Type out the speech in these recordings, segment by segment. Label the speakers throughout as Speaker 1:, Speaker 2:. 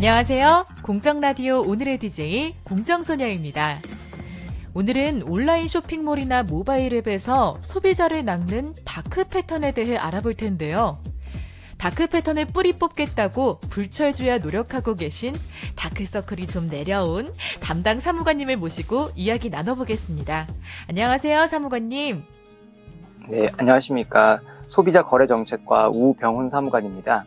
Speaker 1: 안녕하세요. 공정라디오 오늘의 DJ 공정소녀입니다. 오늘은 온라인 쇼핑몰이나 모바일 앱에서 소비자를 낚는 다크 패턴에 대해 알아볼 텐데요. 다크 패턴을 뿌리 뽑겠다고 불철주야 노력하고 계신 다크서클이 좀 내려온 담당 사무관님을 모시고 이야기 나눠보겠습니다. 안녕하세요, 사무관님.
Speaker 2: 네, 안녕하십니까. 소비자거래정책과 우병훈 사무관입니다.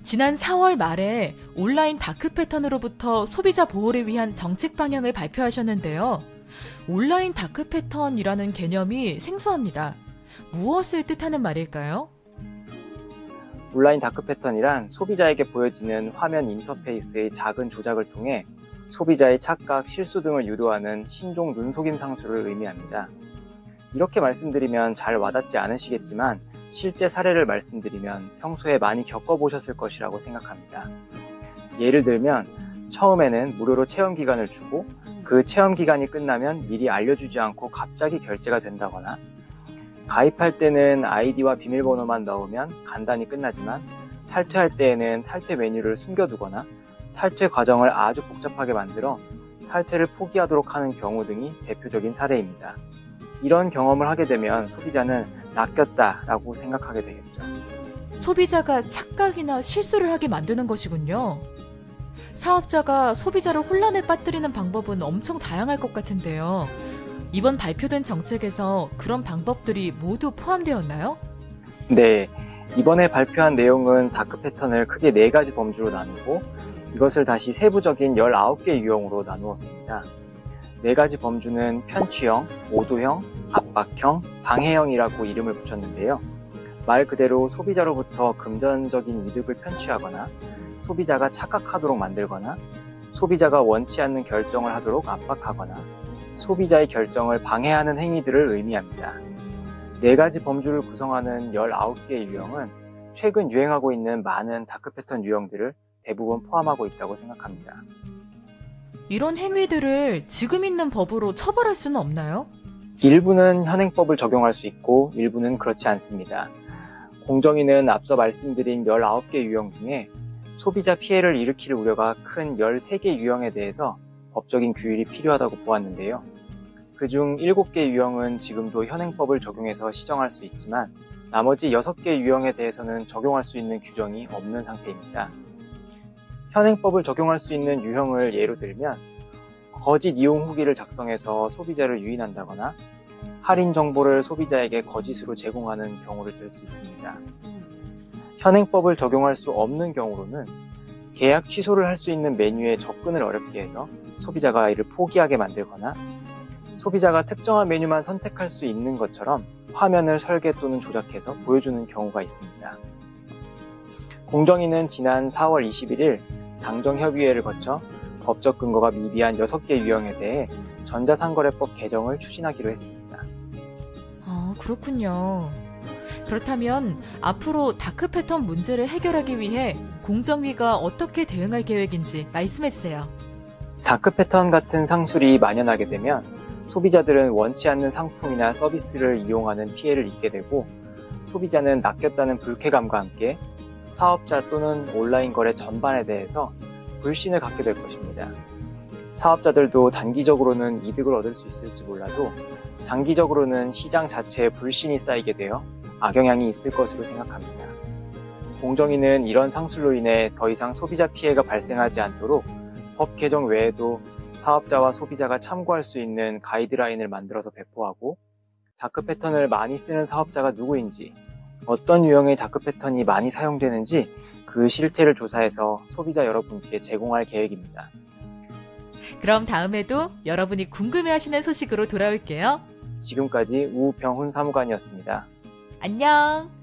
Speaker 1: 지난 4월 말에 온라인 다크 패턴으로부터 소비자 보호를 위한 정책 방향을 발표하셨는데요. 온라인 다크 패턴이라는 개념이 생소합니다. 무엇을 뜻하는 말일까요?
Speaker 2: 온라인 다크 패턴이란 소비자에게 보여지는 화면 인터페이스의 작은 조작을 통해 소비자의 착각, 실수 등을 유도하는 신종 눈속임 상수를 의미합니다. 이렇게 말씀드리면 잘 와닿지 않으시겠지만 실제 사례를 말씀드리면 평소에 많이 겪어보셨을 것이라고 생각합니다. 예를 들면 처음에는 무료로 체험기간을 주고 그 체험기간이 끝나면 미리 알려주지 않고 갑자기 결제가 된다거나, 가입할 때는 아이디와 비밀번호만 넣으면 간단히 끝나지만 탈퇴할 때에는 탈퇴 메뉴를 숨겨두거나 탈퇴 과정을 아주 복잡하게 만들어 탈퇴를 포기하도록 하는 경우 등이 대표적인 사례입니다. 이런 경험을 하게 되면 소비자는 낚였다라고 생각하게 되겠죠.
Speaker 1: 소비자가 착각이나 실수를 하게 만드는 것이군요. 사업자가 소비자를 혼란에 빠뜨리는 방법은 엄청 다양할 것 같은데요. 이번 발표된 정책에서 그런 방법들이 모두 포함되었나요?
Speaker 2: 네, 이번에 발표한 내용은 다크 패턴을 크게 4가지 범주로 나누고 이것을 다시 세부적인 19개 유형으로 나누었습니다. 4가지 범주는 편취형, 오도형, 압박형, 방해형이라고 이름을 붙였는데요. 말 그대로 소비자로부터 금전적인 이득을 편취하거나 소비자가 착각하도록 만들거나 소비자가 원치 않는 결정을 하도록 압박하거나 소비자의 결정을 방해하는 행위들을 의미합니다. 4가지 범주를 구성하는 19개의 유형은 최근 유행하고 있는 많은 다크 패턴 유형들을 대부분 포함하고 있다고 생각합니다.
Speaker 1: 이런 행위들을 지금 있는 법으로 처벌할 수는 없나요?
Speaker 2: 일부는 현행법을 적용할 수 있고 일부는 그렇지 않습니다. 공정위는 앞서 말씀드린 19개 유형 중에 소비자 피해를 일으킬 우려가 큰 13개 유형에 대해서 법적인 규율이 필요하다고 보았는데요. 그중 7개 유형은 지금도 현행법을 적용해서 시정할 수 있지만 나머지 6개 유형에 대해서는 적용할 수 있는 규정이 없는 상태입니다. 현행법을 적용할 수 있는 유형을 예로 들면 거짓 이용 후기를 작성해서 소비자를 유인한다거나 할인 정보를 소비자에게 거짓으로 제공하는 경우를 들 수 있습니다. 현행법을 적용할 수 없는 경우로는 계약 취소를 할 수 있는 메뉴에 접근을 어렵게 해서 소비자가 이를 포기하게 만들거나 소비자가 특정한 메뉴만 선택할 수 있는 것처럼 화면을 설계 또는 조작해서 보여주는 경우가 있습니다. 공정위는 지난 4월 21일 당정협의회를 거쳐 법적 근거가 미비한 6개 유형에 대해 전자상거래법 개정을 추진하기로 했습니다.
Speaker 1: 그렇군요. 그렇다면 앞으로 다크 패턴 문제를 해결하기 위해 공정위가 어떻게 대응할 계획인지 말씀해주세요.
Speaker 2: 다크 패턴 같은 상술이 만연하게 되면 소비자들은 원치 않는 상품이나 서비스를 이용하는 피해를 입게 되고 소비자는 낚였다는 불쾌감과 함께 사업자 또는 온라인 거래 전반에 대해서 불신을 갖게 될 것입니다. 사업자들도 단기적으로는 이득을 얻을 수 있을지 몰라도 장기적으로는 시장 자체에 불신이 쌓이게 되어 악영향이 있을 것으로 생각합니다. 공정위는 이런 상술로 인해 더 이상 소비자 피해가 발생하지 않도록 법 개정 외에도 사업자와 소비자가 참고할 수 있는 가이드라인을 만들어서 배포하고 다크 패턴을 많이 쓰는 사업자가 누구인지, 어떤 유형의 다크 패턴이 많이 사용되는지 그 실태를 조사해서 소비자 여러분께 제공할 계획입니다.
Speaker 1: 그럼 다음에도 여러분이 궁금해하시는 소식으로 돌아올게요.
Speaker 2: 지금까지 우병훈 사무관이었습니다.
Speaker 1: 안녕.